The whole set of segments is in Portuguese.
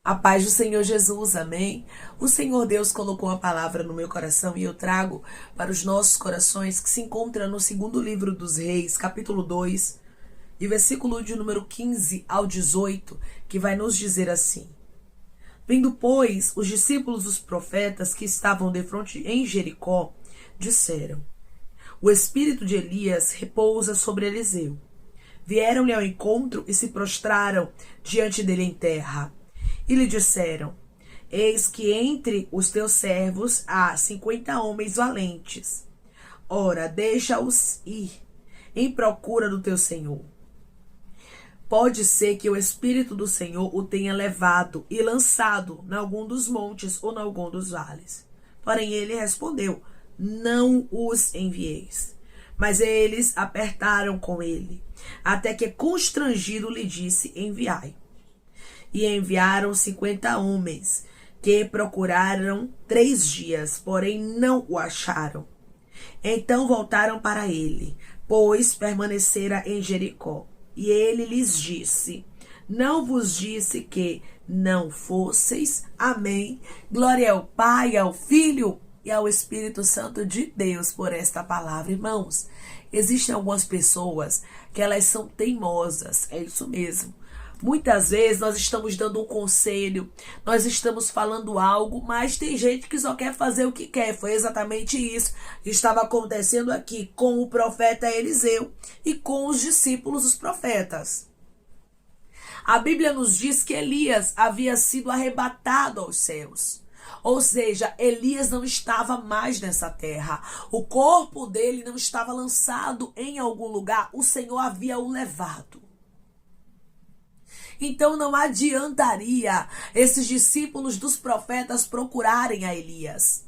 A paz do Senhor Jesus, amém? O Senhor Deus colocou a palavra no meu coração e eu trago para os nossos corações que se encontra no segundo livro dos Reis, capítulo 2, e versículo de número 15 ao 18, que vai nos dizer assim: Vendo, pois, os discípulos dos profetas que estavam defronte em Jericó, disseram: O espírito de Elias repousa sobre Eliseu. Vieram-lhe ao encontro e se prostraram diante dele em terra. E lhe disseram: Eis que entre os teus servos há 50 homens valentes. Ora, deixa-os ir em procura do teu senhor. Pode ser que o Espírito do Senhor o tenha levado e lançado em algum dos montes ou em algum dos vales. Porém ele respondeu: Não os envieis. Mas eles apertaram com ele, até que constrangido lhe disse: Enviai. E enviaram 50 homens, que procuraram 3 dias, porém não o acharam. Então voltaram para ele, pois permanecera em Jericó. E ele lhes disse: Não vos disse que não fosseis? Amém. Glória ao Pai, ao Filho e ao Espírito Santo de Deus por esta palavra. Irmãos, existem algumas pessoas que elas são teimosas, é isso mesmo. Muitas vezes nós estamos dando um conselho, nós estamos falando algo, mas tem gente que só quer fazer o que quer. Foi exatamente isso que estava acontecendo aqui com o profeta Eliseu e com os discípulos dos profetas. A Bíblia nos diz que Elias havia sido arrebatado aos céus. Ou seja, Elias não estava mais nessa terra. O corpo dele não estava lançado em algum lugar. O Senhor havia o levado. Então não adiantaria esses discípulos dos profetas procurarem a Elias.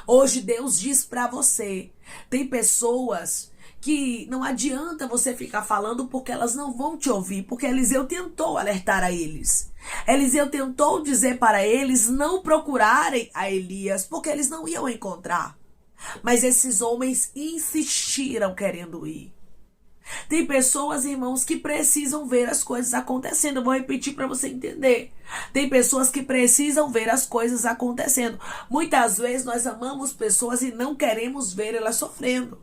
Hoje Deus diz para você, tem pessoas que não adianta você ficar falando porque elas não vão te ouvir, porque Eliseu tentou alertar a eles. Eliseu tentou dizer para eles não procurarem a Elias, porque eles não iam encontrar. Mas esses homens insistiram querendo ir. Tem pessoas, irmãos, que precisam ver as coisas acontecendo. Eu vou repetir para você entender. Tem pessoas que precisam ver as coisas acontecendo. Muitas vezes nós amamos pessoas e não queremos ver elas sofrendo.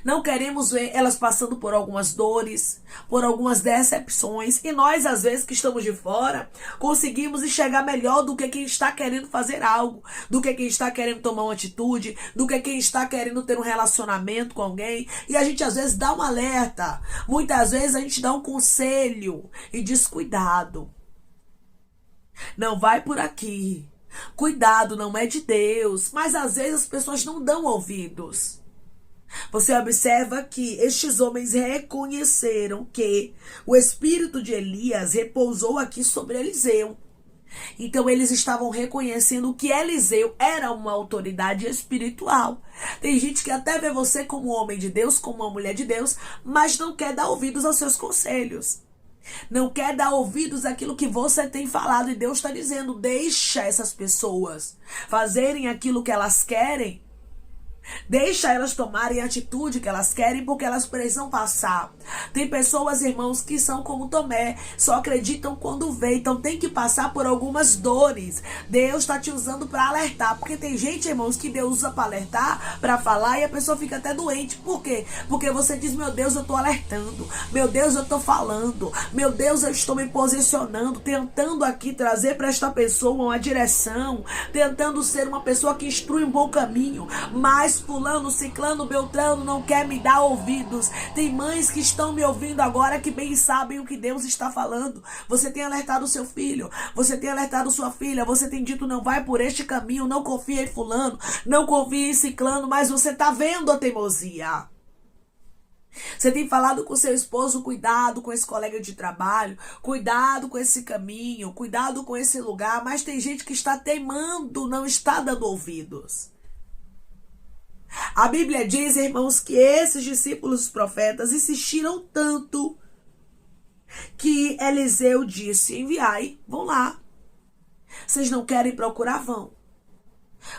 Não queremos ver elas passando por algumas dores, por algumas decepções. E nós, às vezes, que estamos de fora, conseguimos enxergar melhor do que quem está querendo fazer algo, do que quem está querendo tomar uma atitude, do que quem está querendo ter um relacionamento com alguém. E a gente, às vezes, dá um alerta. Muitas vezes, a gente dá um conselho e diz: cuidado. Não vai por aqui. Cuidado, não é de Deus. Mas, às vezes, as pessoas não dão ouvidos. Você observa que estes homens reconheceram que o espírito de Elias repousou aqui sobre Eliseu. Então eles estavam reconhecendo que Eliseu era uma autoridade espiritual. Tem gente que até vê você como um homem de Deus, como uma mulher de Deus, mas não quer dar ouvidos aos seus conselhos. Não quer dar ouvidos àquilo que você tem falado. E Deus está dizendo: deixa essas pessoas fazerem aquilo que elas querem. Deixa elas tomarem a atitude que elas querem, porque elas precisam passar. Tem pessoas, irmãos, que são como Tomé, só acreditam quando vê. Então tem que passar por algumas dores. Deus está te usando para alertar, porque tem gente, irmãos, que Deus usa para alertar, para falar, e a pessoa fica até doente. Por quê? Porque você diz: meu Deus, eu estou alertando, meu Deus, eu estou falando, meu Deus, eu estou me posicionando, tentando aqui trazer para esta pessoa uma direção, tentando ser uma pessoa que instrui um bom caminho, mas fulano, ciclano, beltrano não quer me dar ouvidos. Tem mães que estão me ouvindo agora que bem sabem o que Deus está falando. Você tem alertado o seu filho, você tem alertado sua filha, você tem dito: não vai por este caminho, não confia em fulano, não confia em ciclano, mas você está vendo a teimosia. Você tem falado com seu esposo: cuidado com esse colega de trabalho, cuidado com esse caminho, cuidado com esse lugar, mas tem gente que está teimando, não está dando ouvidos. A Bíblia diz, irmãos, que esses discípulos profetas insistiram tanto que Eliseu disse: enviai, vão lá. Vocês não querem procurar? Vão.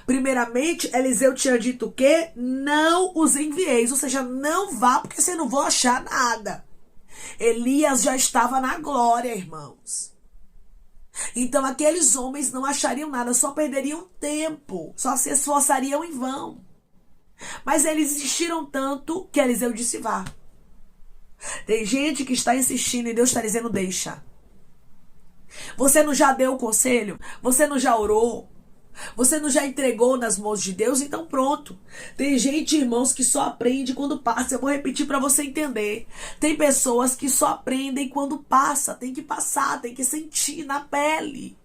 Primeiramente, Eliseu tinha dito o quê? Não os envieis, ou seja, não vá, porque você não vai achar nada. Elias já estava na glória, irmãos. Então aqueles homens não achariam nada, só perderiam tempo, só se esforçariam em vão. Mas eles insistiram tanto que Eliseu disse: vá. Tem gente que está insistindo e Deus está dizendo: deixa. Você não já deu o conselho? Você não já orou? Você não já entregou nas mãos de Deus? Então pronto. Tem gente, irmãos, que só aprende quando passa. Eu vou repetir para você entender. Tem pessoas que só aprendem quando passa. Tem que passar, tem que sentir na pele.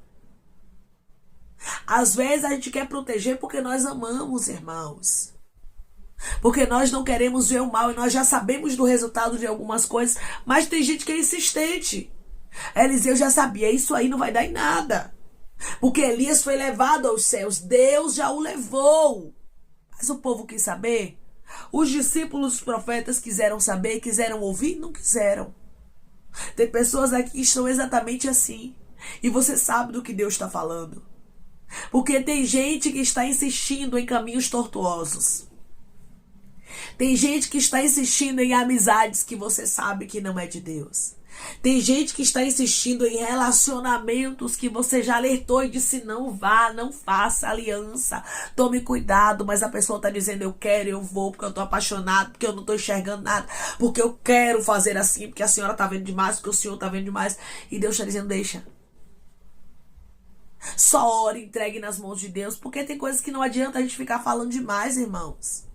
Às vezes a gente quer proteger porque nós amamos, irmãos. Porque nós não queremos ver o mal e nós já sabemos do resultado de algumas coisas. Mas tem gente que é insistente. Eliseu já sabia, isso aí não vai dar em nada. Porque Elias foi levado aos céus. Deus já o levou. Mas o povo quis saber. Os discípulos dos profetas quiseram saber, quiseram ouvir? Não quiseram. Tem pessoas aqui que estão exatamente assim. E você sabe do que Deus está falando. Porque tem gente que está insistindo em caminhos tortuosos. Tem gente que está insistindo em amizades que você sabe que não é de Deus. Tem gente que está insistindo em relacionamentos que você já alertou e disse: não vá, não faça aliança, tome cuidado, mas a pessoa está dizendo: eu quero, eu vou, porque eu estou apaixonado, porque eu não estou enxergando nada, porque eu quero fazer assim, porque a senhora está vendo demais, porque o senhor está vendo demais. E Deus está dizendo: deixa. Só ore, entregue nas mãos de Deus, porque tem coisas que não adianta a gente ficar falando demais, irmãos.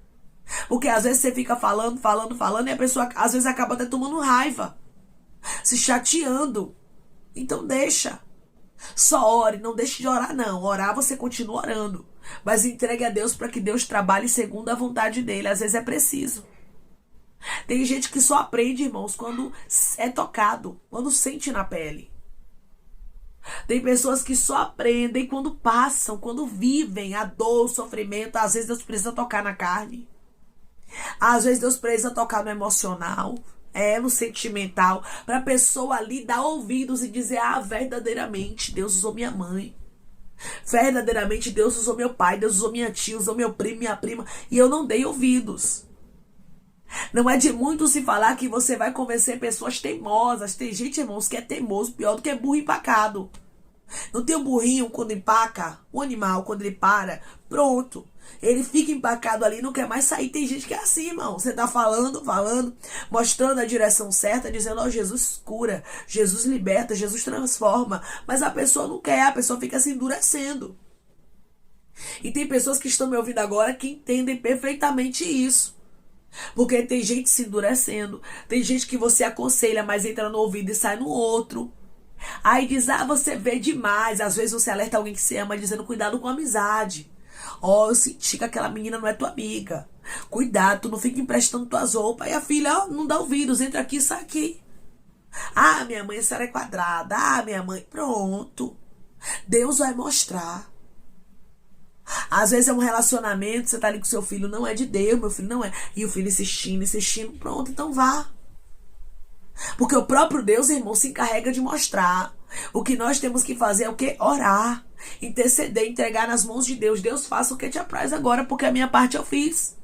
Porque às vezes você fica falando e a pessoa às vezes acaba até tomando raiva, se chateando. Então deixa. Só ore, não deixe de orar não. Orar você continua orando, mas entregue a Deus para que Deus trabalhe segundo a vontade dele. Às vezes é preciso. Tem gente que só aprende, irmãos, quando é tocado, quando sente na pele. Tem pessoas que só aprendem quando passam, quando vivem a dor, o sofrimento. Às vezes Deus precisa tocar na carne. Às vezes Deus precisa tocar no emocional, no sentimental, para a pessoa ali dar ouvidos e dizer: ah, verdadeiramente Deus usou minha mãe. Verdadeiramente Deus usou meu pai, Deus usou minha tia, usou meu primo, minha prima, e eu não dei ouvidos. Não é de muito se falar que você vai convencer pessoas teimosas. Tem gente, irmãos, que é teimoso, pior do que burro empacado. Não tem um burrinho quando empaca? O animal, quando ele para, pronto. Ele fica empacado ali, não quer mais sair. Tem gente que é assim, irmão. Você tá falando, mostrando a direção certa, dizendo: ó, Jesus cura, Jesus liberta, Jesus transforma. Mas a pessoa não quer, a pessoa fica se endurecendo. E tem pessoas que estão me ouvindo agora que entendem perfeitamente isso. Porque tem gente se endurecendo. Tem gente que você aconselha, mas entra no ouvido e sai no outro. Aí diz: ah, você vê demais. Às vezes você alerta alguém que se ama, dizendo: cuidado com a amizade. Ó, eu senti que aquela menina não é tua amiga. Cuidado, tu não fica emprestando tuas roupas. E a filha, ó, não dá ouvidos, entra aqui e sai aqui. Ah, minha mãe, a senhora é quadrada. Ah, minha mãe, pronto. Deus vai mostrar. Às vezes é um relacionamento, você tá ali com seu filho, não é de Deus, meu filho não é. E o filho insistindo, pronto, então vá. Porque o próprio Deus, irmão, se encarrega de mostrar. O que nós temos que fazer é o quê? Orar, interceder, entregar nas mãos de Deus. Deus, faça o que te apraz agora, porque a minha parte eu fiz.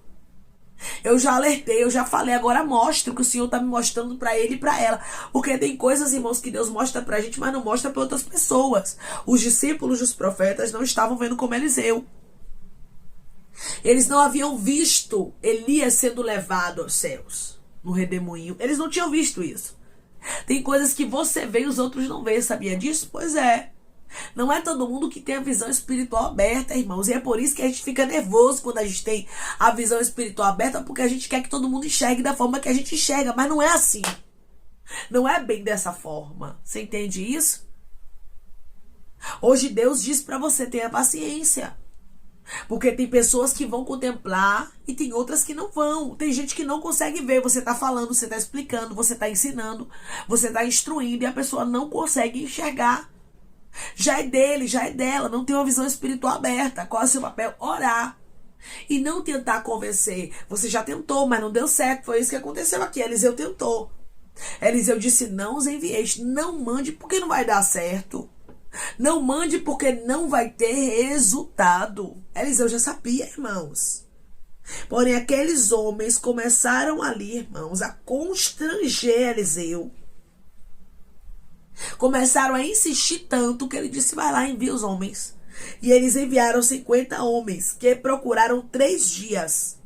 Eu já alertei, eu já falei, agora mostra o que o Senhor está me mostrando para ele e para ela. Porque tem coisas, irmãos, que Deus mostra pra gente, mas não mostra para outras pessoas. Os discípulos dos profetas não estavam vendo como Eliseu. Eles não haviam visto Elias sendo levado aos céus, no redemoinho. Eles não tinham visto isso. Tem coisas que você vê e os outros não veem, sabia disso? Pois é. Não é todo mundo que tem a visão espiritual aberta, irmãos. E é por isso que a gente fica nervoso quando a gente tem a visão espiritual aberta, porque a gente quer que todo mundo enxergue da forma que a gente enxerga. Mas não é assim. Não é bem dessa forma. Você entende isso? Hoje Deus diz para você: tenha paciência. Porque tem pessoas que vão contemplar e tem outras que não vão. Tem gente que não consegue ver. Você está falando, você está explicando, você está ensinando, você está instruindo e a pessoa não consegue enxergar. Já é dele, já é dela, não tem uma visão espiritual aberta. Qual é o seu papel? Orar. E não tentar convencer. Você já tentou, mas não deu certo. Foi isso que aconteceu aqui. Eliseu tentou. Eliseu disse: não os envieis. Não mande porque não vai dar certo. Não mande porque não vai ter resultado. Eliseu já sabia, irmãos. Porém, aqueles homens começaram ali, irmãos, a constranger Eliseu. Começaram a insistir tanto que ele disse, vai lá, envia os homens. E eles enviaram 50 homens, que procuraram 3 dias.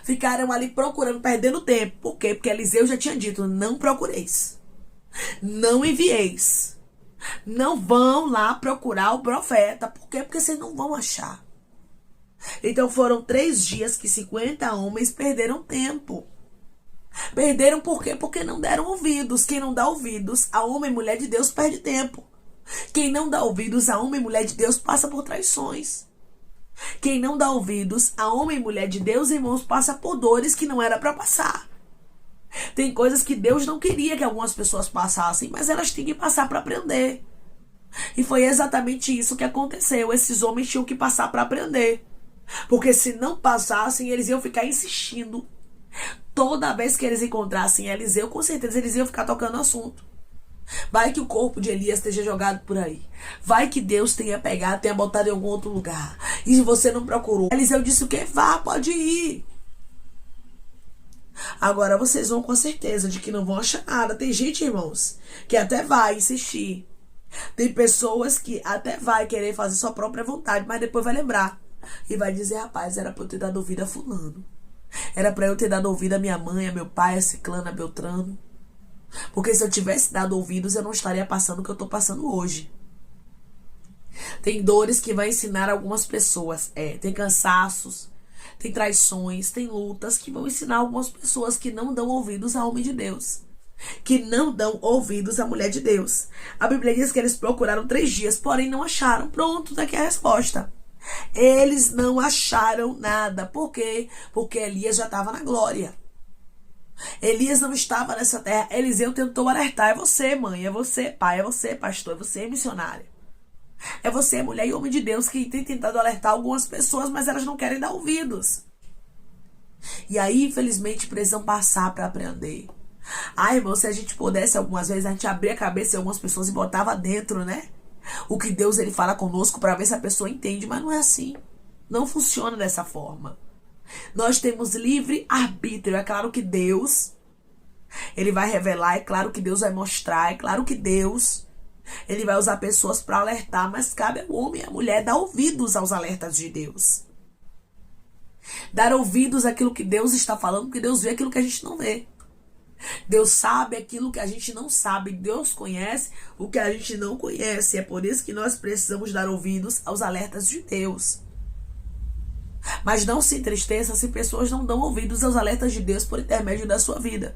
Ficaram ali procurando, perdendo tempo. Por quê? Porque Eliseu já tinha dito, não procureis. Não envieis. Não vão lá procurar o profeta. Por quê? Porque vocês não vão achar. Então foram 3 dias que 50 homens perderam tempo. Perderam por quê? Porque não deram ouvidos. Quem não dá ouvidos a homem e mulher de Deus perde tempo. Quem não dá ouvidos a homem e mulher de Deus passa por traições. Quem não dá ouvidos a homem e mulher de Deus, irmãos, passa por dores que não era para passar. Tem coisas que Deus não queria que algumas pessoas passassem, mas elas têm que passar para aprender. E foi exatamente isso que aconteceu. Esses homens tinham que passar para aprender. Porque se não passassem, eles iam ficar insistindo. Toda vez que eles encontrassem Eliseu, com certeza eles iam ficar tocando assunto. Vai que o corpo de Elias esteja jogado por aí. Vai que Deus tenha pegado, tenha botado em algum outro lugar. E você não procurou. Eliseu disse o quê? Vá, pode ir. Agora vocês vão com certeza de que não vão achar nada. Tem gente, irmãos, que até vai insistir. Tem pessoas que até vai querer fazer sua própria vontade, mas depois vai lembrar. E vai dizer, rapaz, era pra eu ter dado ouvido a fulano. Era pra eu ter dado ouvido a minha mãe, a meu pai, a ciclana, a Beltrano. Porque se eu tivesse dado ouvidos, eu não estaria passando o que eu tô passando hoje. Tem dores que vai ensinar algumas pessoas. Tem cansaços, tem traições, tem lutas que vão ensinar algumas pessoas que não dão ouvidos ao homem de Deus. Que não dão ouvidos à mulher de Deus. A Bíblia diz que eles procuraram 3 dias, porém não acharam. Pronto, daqui a resposta. Eles não acharam nada. Por quê? Porque Elias já estava na glória. Elias não estava nessa terra. Eliseu tentou alertar. É você, mãe. É você, pai. É você, pastor. É você, missionário. É você, mulher e homem de Deus, que tem tentado alertar algumas pessoas, mas elas não querem dar ouvidos. E aí, infelizmente, precisam passar para aprender. Irmão, se a gente pudesse, algumas vezes, a gente abria a cabeça de algumas pessoas e botava dentro, né? O que Deus ele fala conosco para ver se a pessoa entende, mas não é assim. Não funciona dessa forma. Nós temos livre arbítrio. É claro que Deus, ele vai revelar, é claro que Deus vai mostrar, é claro que Deus, ele vai usar pessoas para alertar, mas cabe ao homem e à mulher dar ouvidos aos alertas de Deus. Dar ouvidos àquilo que Deus está falando, porque Deus vê aquilo que a gente não vê. Deus sabe aquilo que a gente não sabe. Deus conhece o que a gente não conhece. É por isso que nós precisamos dar ouvidos aos alertas de Deus. Mas não se entristeça se pessoas não dão ouvidos aos alertas de Deus por intermédio da sua vida.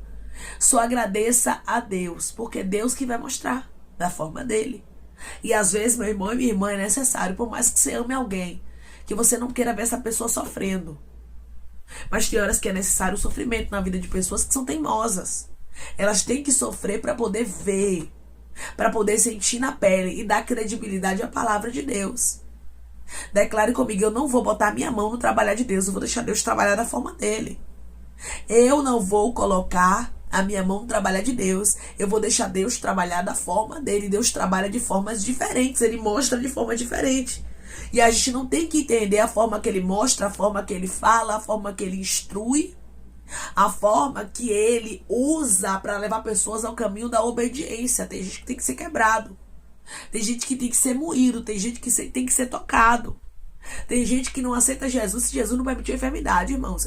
Só agradeça a Deus, porque é Deus que vai mostrar da forma dele. E às vezes, meu irmão e minha irmã, é necessário, por mais que você ame alguém, que você não queira ver essa pessoa sofrendo. Mas tem horas que é necessário o sofrimento na vida de pessoas que são teimosas. Elas têm que sofrer para poder ver, para poder sentir na pele e dar credibilidade à palavra de Deus. Declare comigo, eu não vou botar minha mão no trabalhar de Deus, eu vou deixar Deus trabalhar da forma dele. Eu não vou colocar a minha mão no trabalhar de Deus, eu vou deixar Deus trabalhar da forma dele. Deus trabalha de formas diferentes, ele mostra de forma diferente. E a gente não tem que entender a forma que ele mostra, a forma que ele fala, a forma que ele instrui, a forma que ele usa para levar pessoas ao caminho da obediência. Tem gente que tem que ser quebrado. Tem gente que tem que ser moído. Tem gente que tem que ser tocado. Tem gente que não aceita Jesus se Jesus não permitiu a enfermidade, irmãos.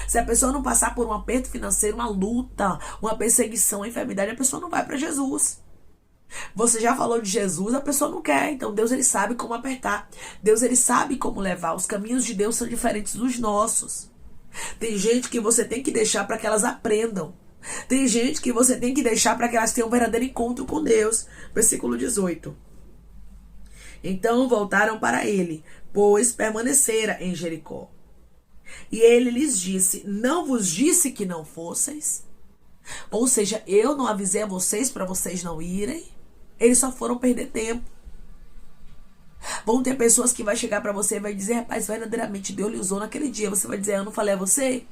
Se a pessoa não passar por um aperto financeiro, uma luta, uma perseguição, uma enfermidade, a pessoa não vai para Jesus. Você já falou de Jesus, a pessoa não quer. Então Deus ele sabe como apertar. Deus ele sabe como levar. Os caminhos de Deus são diferentes dos nossos. Tem gente que você tem que deixar para que elas aprendam. Tem gente que você tem que deixar para que elas tenham um verdadeiro encontro com Deus. Versículo 18. Então voltaram para ele, pois permanecera em Jericó. E ele lhes disse, não vos disse que não fosseis? Ou seja, eu não avisei a vocês para vocês não irem? Eles só foram perder tempo. Vão ter pessoas que vai chegar para você e vai dizer, rapaz, verdadeiramente Deus lhe usou naquele dia. Você vai dizer, eu não falei a você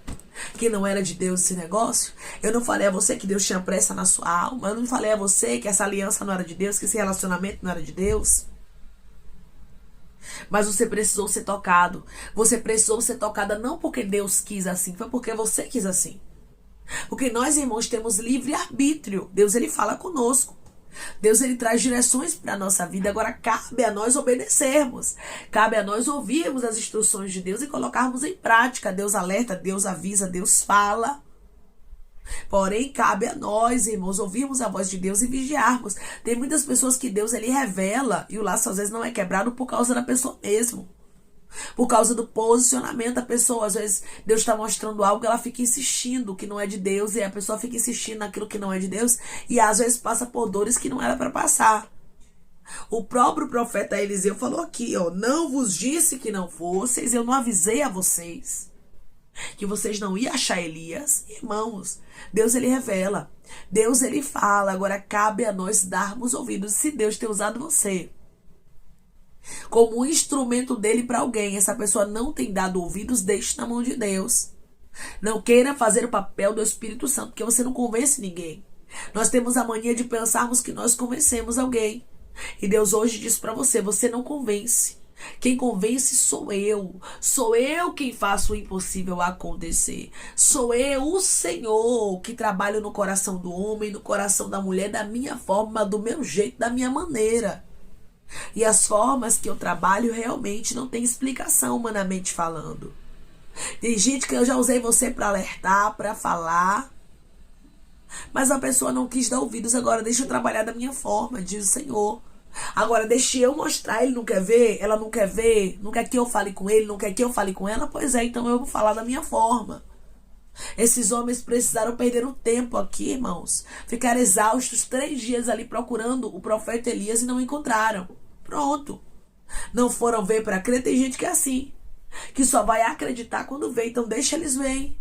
que não era de Deus esse negócio? Eu não falei a você que Deus tinha pressa na sua alma? Eu não falei a você que essa aliança não era de Deus, que esse relacionamento não era de Deus? Mas você precisou ser tocado. Você precisou ser tocada não porque Deus quis assim, foi porque você quis assim. Porque nós, irmãos, temos livre arbítrio. Deus, ele fala conosco. Deus, ele traz direções para a nossa vida. Agora cabe a nós obedecermos. Cabe a nós ouvirmos as instruções de Deus e colocarmos em prática. Deus alerta, Deus avisa, Deus fala. Porém, cabe a nós, irmãos, ouvirmos a voz de Deus e vigiarmos. Tem muitas pessoas que Deus, ele revela e o laço às vezes não é quebrado por causa da pessoa mesmo. Por causa do posicionamento da pessoa. Às vezes Deus está mostrando algo, ela fica insistindo que não é de Deus, e a pessoa fica insistindo naquilo que não é de Deus, e às vezes passa por dores que não era para passar. O próprio profeta Eliseu falou aqui, ó: não vos disse que não fosseis, eu não avisei a vocês que vocês não iam achar Elias. Irmãos, Deus, ele revela, Deus, ele fala. Agora cabe a nós darmos ouvidos. Se Deus tem usado você como um instrumento dele para alguém, essa pessoa não tem dado ouvidos, deixe na mão de Deus. Não queira fazer o papel do Espírito Santo, porque você não convence ninguém. Nós temos a mania de pensarmos que nós convencemos alguém. E Deus hoje diz para você: você não convence. Quem convence sou eu. Sou eu quem faço o impossível acontecer. Sou eu, o Senhor, que trabalho no coração do homem, no coração da mulher, da minha forma, do meu jeito, da minha maneira. E as formas que eu trabalho realmente não tem explicação, humanamente falando. Tem gente que eu já usei você para alertar, para falar, mas a pessoa não quis dar ouvidos. Agora deixa eu trabalhar da minha forma, diz o Senhor. Agora deixa eu mostrar. Ele não quer ver, ela não quer ver, não quer que eu fale com ele, não quer que eu fale com ela. Pois é, então eu vou falar da minha forma. Esses homens precisaram perder um tempo aqui, irmãos. Ficaram exaustos 3 dias ali procurando o profeta Elias e não encontraram. Pronto. Não foram ver para crer. Tem gente que é assim, que só vai acreditar quando vê. Então deixa eles verem.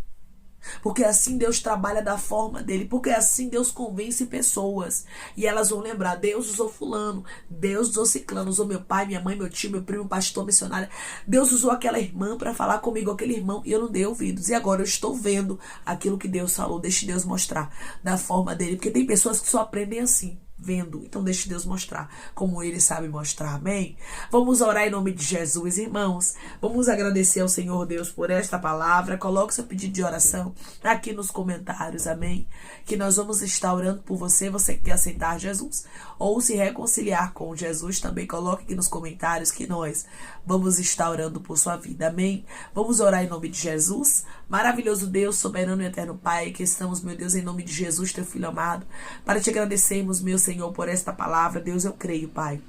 Porque assim Deus trabalha da forma dele. Porque assim Deus convence pessoas. E elas vão lembrar: Deus usou fulano, Deus usou ciclano, usou meu pai, minha mãe, meu tio, meu primo, pastor, missionário. Deus usou aquela irmã para falar comigo, aquele irmão, e eu não dei ouvidos. E agora eu estou vendo aquilo que Deus falou. Deixe Deus mostrar da forma dele. Porque tem pessoas que só aprendem assim, vendo. Então deixe Deus mostrar como ele sabe mostrar. Amém? Vamos orar em nome de Jesus, irmãos. Vamos agradecer ao Senhor Deus por esta palavra. Coloque seu pedido de oração aqui nos comentários. Amém? Que nós vamos estar orando por você. Você que quer aceitar Jesus ou se reconciliar com Jesus, também coloque aqui nos comentários que nós vamos estar orando por sua vida. Amém? Vamos orar em nome de Jesus. Maravilhoso Deus, soberano e eterno Pai, que estamos, meu Deus, em nome de Jesus, teu Filho amado, para te agradecermos, meu Senhor, por esta palavra. Deus, eu creio, Pai,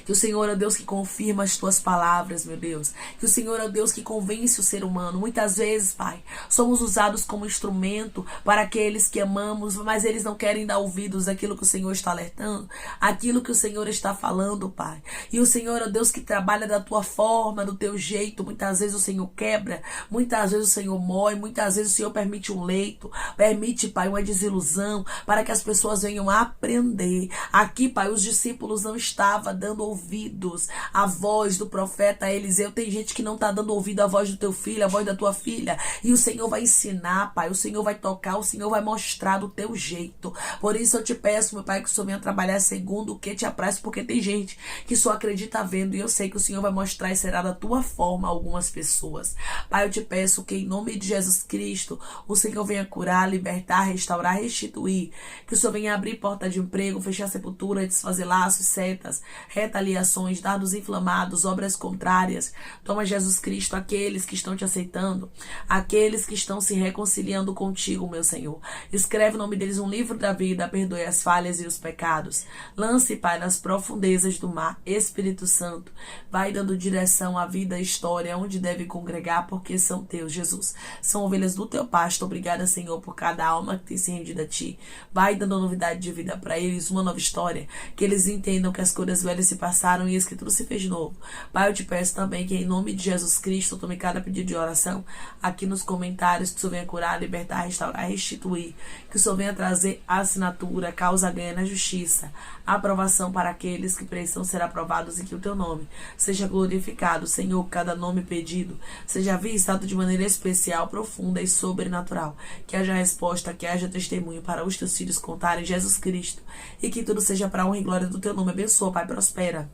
que o Senhor é o Deus que confirma as tuas palavras, meu Deus. Que o Senhor é o Deus que convence o ser humano. Muitas vezes, Pai, somos usados como instrumento para aqueles que amamos, mas eles não querem dar ouvidos àquilo que o Senhor está alertando, àquilo que o Senhor está falando, Pai. E o Senhor é o Deus que trabalha da tua forma, do teu jeito. Muitas vezes o Senhor quebra, muitas vezes o Senhor mói, muitas vezes o Senhor permite um leito, permite, Pai, uma desilusão, para que as pessoas venham aprender. Aqui, Pai, os discípulos não estavam dando ouvidos à voz do profeta Eliseu. Tem gente que não está dando ouvido à voz do teu filho, à voz da tua filha. E o Senhor vai ensinar, Pai. O Senhor vai tocar, o Senhor vai mostrar do teu jeito. Por isso eu te peço, meu Pai, que o Senhor venha trabalhar segundo o que te apraz, porque tem gente que só acredita vendo. E eu sei que o Senhor vai mostrar e será da tua forma a algumas pessoas. Pai, eu te peço que em nome de Jesus Cristo, o Senhor venha curar, libertar, restaurar, restituir. Que o Senhor venha abrir porta de emprego, fechar sepultura, desfazer laços, setas, retaliações, dardos inflamados, obras contrárias. Toma, Jesus Cristo, aqueles que estão te aceitando, aqueles que estão se reconciliando contigo, meu Senhor. Escreve o nome deles um livro da vida, perdoe as falhas e os pecados. Lance, Pai, nas profundezas do mar. Espírito Santo, vai dando direção à vida, à história, onde deve congregar, porque são teus, Jesus. São ovelhas do teu pasto. Obrigada, Senhor, por cada alma que tem se rendido a ti. Vai dando novidade de vida para eles, uma nova história, que eles entendam que as coisas velhas se passaram e a escritura se fez novo. Pai, eu te peço também que em nome de Jesus Cristo, tome cada pedido de oração aqui nos comentários, que o Senhor venha curar, libertar, restaurar, restituir, que o Senhor venha trazer assinatura, causa ganha na justiça, aprovação para aqueles que precisam ser aprovados, e que o teu nome seja glorificado, Senhor. Cada nome pedido seja visitado de maneira especial, profunda e sobrenatural, que haja resposta, que haja testemunho para os teus filhos contarem Jesus Cristo, e que tudo seja para a honra e glória do teu nome. Abençoa, Pai, prospera.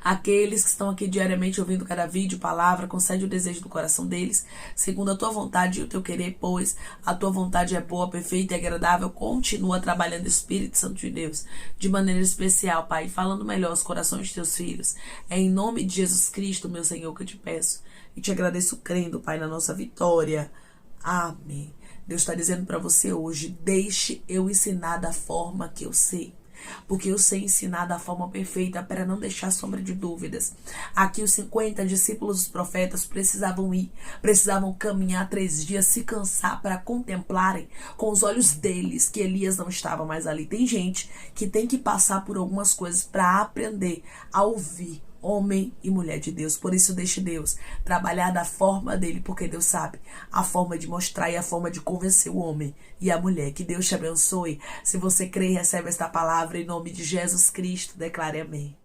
Aqueles que estão aqui diariamente ouvindo cada vídeo, palavra, concede o desejo do coração deles, segundo a tua vontade e o teu querer, pois a tua vontade é boa, perfeita e agradável. Continua trabalhando, Espírito Santo de Deus, de maneira especial, Pai, falando melhor aos corações de teus filhos. É em nome de Jesus Cristo, meu Senhor, que eu te peço e te agradeço crendo, Pai, na nossa vitória. Amém. Deus está dizendo para você hoje: deixe eu ensinar da forma que eu sei. Porque eu sei ensinar da forma perfeita para não deixar sombra de dúvidas. Aqui os 50 discípulos dos profetas precisavam ir, precisavam caminhar 3 dias, se cansar para contemplarem com os olhos deles que Elias não estava mais ali. Tem gente que tem que passar por algumas coisas para aprender a ouvir homem e mulher de Deus. Por isso deixe Deus trabalhar da forma dele, porque Deus sabe a forma de mostrar e a forma de convencer o homem e a mulher. Que Deus te abençoe. Se você crê e recebe esta palavra em nome de Jesus Cristo, declare amém.